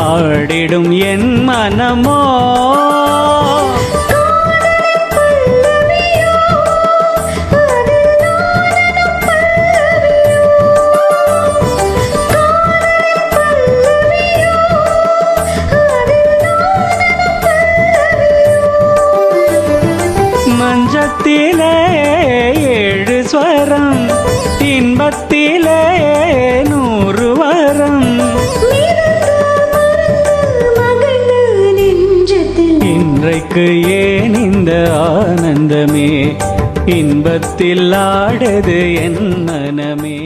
ஆடிடும் என் மனமோ மஞ்சத்திலே 7 ஸ்வரம் இன்பத்திலே 100 வரம் இன்றைக்கு ஏன் இந்த ஆனந்தமே இன்பத்தில் ஆடுது என் மனமே.